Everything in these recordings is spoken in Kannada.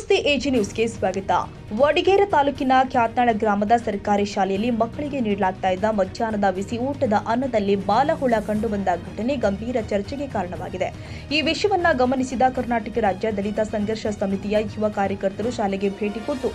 ನಮಸ್ತೆ ಎಜಿ ನ್ಯೂಸ್ಗೆ ಸ್ವಾಗತ. ವಡಿಗೇರ ತಾಲೂಕಿನ ಖ್ಯಾತನಾಳ ಗ್ರಾಮದ ಸರ್ಕಾರಿ ಶಾಲೆಯಲ್ಲಿ ಮಕ್ಕಳಿಗೆ ನೀಡಲಾಗ್ತಾ ಇದ್ದ ಮಧ್ಯಾಹ್ನದ ಬಿಸಿ ಊಟದ ಅನ್ನದಲ್ಲಿ ಬಾಲಹುಳ ಕಂಡುಬಂದ ಘಟನೆ ಗಂಭೀರ ಚರ್ಚೆಗೆ ಕಾರಣವಾಗಿದೆ. ಈ ವಿಷಯವನ್ನ ಗಮನಿಸಿದ ಕರ್ನಾಟಕ ರಾಜ್ಯ ದಲಿತ ಸಂಘರ್ಷ ಸಮಿತಿಯ ಯುವ ಕಾರ್ಯಕರ್ತರು ಶಾಲೆಗೆ ಭೇಟಿ ಕೊಟ್ಟು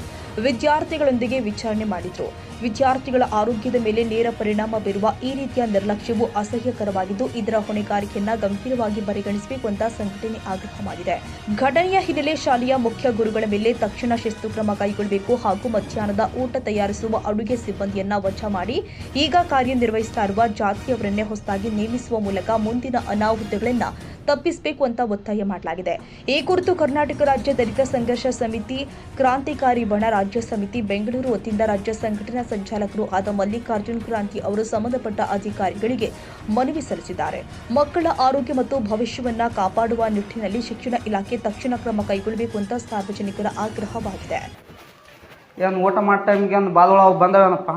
ವಿದ್ಯಾರ್ಥಿಗಳೊಂದಿಗೆ ವಿಚಾರಣೆ ಮಾಡಿದ್ರು. ವಿದ್ಯಾರ್ಥಿಗಳ ಆರೋಗ್ಯದ ಮೇಲೆ ನೇರ ಪರಿಣಾಮ ಬೀರುವ ಈ ರೀತಿಯ ನಿರ್ಲಕ್ಷ್ಯವು ಅಸಹ್ಯಕರವಾಗಿದ್ದು, ಇದರ ಹೊಣೆಗಾರಿಕೆಯನ್ನ ಗಂಭೀರವಾಗಿ ಪರಿಗಣಿಸಬೇಕು ಅಂತ ಸಂಘಟನೆ ಆಗ್ರಹ ಮಾಡಿದೆ. ಘಟನೆಯ ಹಿನ್ನೆಲೆ ಶಾಲೆಯ ಮುಖ್ಯ ಗುರುಗಳ ಮೇಲೆ ತಕ್ಷಣ ಶಿಸ್ತು ಕ್ರಮ ಕೈಗೊಳ್ಳಬೇಕು ಹಾಗೂ ಮಧ್ಯಾಹ್ನದ ಊಟ ತಯಾರಿಸುವ ಅಡುಗೆ ಸಿಬ್ಬಂದಿಯನ್ನ ವಜಾ ಮಾಡಿ ಈಗ ಕಾರ್ಯನಿರ್ವಹಿಸ್ತಾ ಇರುವ ಜಾತಿಯವರನ್ನೇ ಹೊಸದಾಗಿ ನೇಮಿಸುವ ಮೂಲಕ ಮುಂದಿನ ಅನಾಹುತಗಳನ್ನ ತಪ್ಪಿಸಬೇಕು ಅಂತ ಒತ್ತಾಯ ಮಾಡಲಾಗಿದೆ. ಈ ಕುರಿತು ಕರ್ನಾಟಕ ರಾಜ್ಯ ದಲಿತ ಸಂಘರ್ಷ ಸಮಿತಿ, ಕ್ರಾಂತಿಕಾರಿ ಬಣ ರಾಜ್ಯ ಸಮಿತಿ ಬೆಂಗಳೂರು ವತಿಯಿಂದ ರಾಜ್ಯ ಸಂಘಟನಾ ಸಂಚಾಲಕರು ಆದ ಮಲ್ಲಿಕಾರ್ಜುನ್ ಕ್ರಾಂತಿ ಅವರು ಸಂಬಂಧಪಟ್ಟ ಅಧಿಕಾರಿಗಳಿಗೆ ಮನವಿ ಸಲ್ಲಿಸಿದ್ದಾರೆ. ಮಕ್ಕಳ ಆರೋಗ್ಯ ಮತ್ತು ಭವಿಷ್ಯವನ್ನ ಕಾಪಾಡುವ ನಿಟ್ಟಿನಲ್ಲಿ ಶಿಕ್ಷಣ ಇಲಾಖೆ ತಕ್ಷಣ ಕ್ರಮ ಕೈಗೊಳ್ಳಬೇಕು ಅಂತ ಸಾರ್ವಜನಿಕರ ಆಗ್ರಹವಾಗಿದೆ. ಏನು ಊಟ ಮಾಡೋ ಟೈಮ್ಗೆ ಒಂದು ಬಾಲುಳ ಬಂದವೇನಪ್ಪ?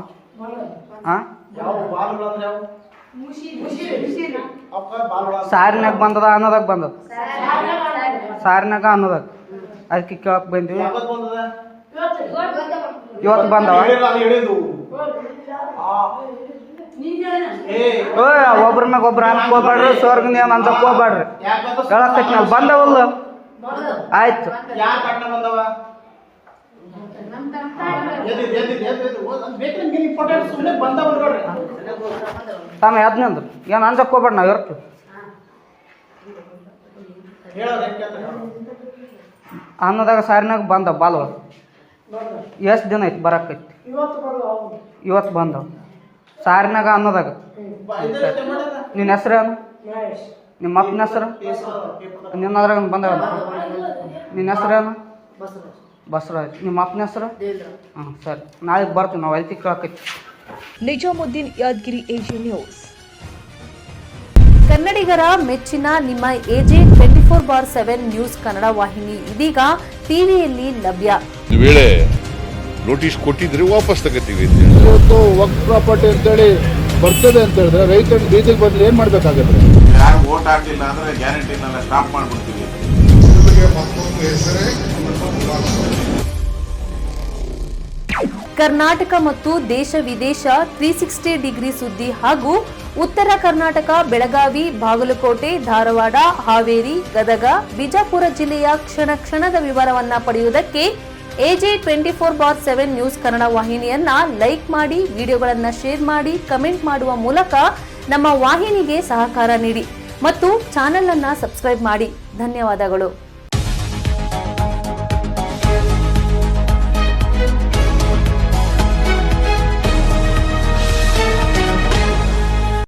ಸಾರಿನಾಗ ಬಂದದ ಅನ್ನೋದಾಗ ಬಂದದ, ಸಾರಿನಾಗ ಅನ್ನೋದಾಗ ಅದಕ್ಕೆ ಕೇಳಕ್ ಬಂದ್ವಿ. ಇವತ್ತು ಬಂದವ ಒಬ್ರ ಮ್ಯಾಗ ಒಬ್ರು ಅನ್ಕ್ ಹೋಗ್ಬೇಡ್ರಿ, ಸ್ವರ್ಗ ಏನ್ ಅನ್ಸಕ್ ಹೋಗ್ಬೇಡ್ರಿ. ಹೇಳಕ್ ನಾವು ಬಂದವಲ್ಲ, ಆಯ್ತು. ತಾಮ ಯಾದ್ನಂದ್ರು ಏನು ಅನ್ಸಕ್ ಹೋಗ್ಬೇಡ, ನಾವು ಇರ್ತೀವಿ. ಅನ್ನದಾಗ ಸಾರಿನಾಗ ಬಂದವ ಬಾಲ್ವ. ಎಷ್ಟು ದಿನ ಐತಿ ಬರಕೈತಿ? ಇವತ್ತು ಬಂದವ ಸಾರಿನಾಗ ಅನ್ನದಾಗ. ನಿನ್ನ ಹೆಸರೇನು? ನಿಮ್ಮ ಅಪ್ಪನ ಹೆಸರು? ನಿನ್ನದ್ರಾಗ ಬಂದವ. ನಿನ್ನ ಹೆಸರೇನು? ಬಸವರಾಜ್. ನಿಮ್ಮ ಅಪ್ಪನ ಹೆಸರು? ಹಾಂ ಸರಿ, ನಾಳೆ ಬರ್ತೀವಿ ನಾವು. ಅಲ್ಲಿ ಕೇಳಕೈತಿ. Nizamuddin, Yadgiri, AG news. ಕನ್ನಡಿಗರ ಮೆಚ್ಚಿನ ನಿಮ್ಮ ಎಜೆ 24/7 ನ್ಯೂಸ್ ಕನ್ನಡ ವಾಹಿನಿ ಇದೀಗ ಟಿವಿಯಲ್ಲಿ ಲಭ್ಯ. ಈ ವೇಳೆ ನೋಟಿಸ್ ಕೊಟ್ಟಿದ್ರೆ ವಾಪಸ್ ತಗೋತೀವಿ. ಇವತ್ತು ವಕ್ಫ್ ಪ್ರಾಪರ್ಟಿ ಅಂತೇಳಿ ಬರ್ತದೆ ಅಂತ ಹೇಳಿದ್ರೆ ರೈತರು ಬೀದಿಗೆ ಬಂದ್ರೆ ಏನ್ ಮಾಡ್ಬೇಕಾಗತ್ತೆ? ಯಾರು ವೋಟ್ ಹಾಕಿಲ್ಲ ಅಂದ್ರೆ ಗ್ಯಾರಂಟಿನೆಲ್ಲ ಸ್ಟಾಪ್ ಮಾಡ್ಬಿಡ್ತೀವಿ. ಕರ್ನಾಟಕ ಮತ್ತು ದೇಶ ವಿದೇಶ 360 ಡಿಗ್ರಿ ಸುದ್ದಿ ಹಾಗೂ ಉತ್ತರ ಕರ್ನಾಟಕ, ಬೆಳಗಾವಿ, ಬಾಗಲಕೋಟೆ, ಧಾರವಾಡ, ಹಾವೇರಿ, ಗದಗ, ಬಿಜಾಪುರ ಜಿಲ್ಲೆಯ ಕ್ಷಣ ಕ್ಷಣದ ವಿವರವನ್ನ ಪಡೆಯುವುದಕ್ಕೆ ಎಜೆ 24/7 ನ್ಯೂಸ್ ಕನ್ನಡ ವಾಹಿನಿಯನ್ನ ಲೈಕ್ ಮಾಡಿ, ವಿಡಿಯೋಗಳನ್ನ ಶೇರ್ ಮಾಡಿ, ಕಮೆಂಟ್ ಮಾಡುವ ಮೂಲಕ ನಮ್ಮ ವಾಹಿನಿಗೆ ಸಹಕಾರ ನೀಡಿ ಮತ್ತು ಚಾನೆಲ್ ಅನ್ನ ಸಬ್ಸ್ಕ್ರೈಬ್ ಮಾಡಿ. ಧನ್ಯವಾದಗಳು.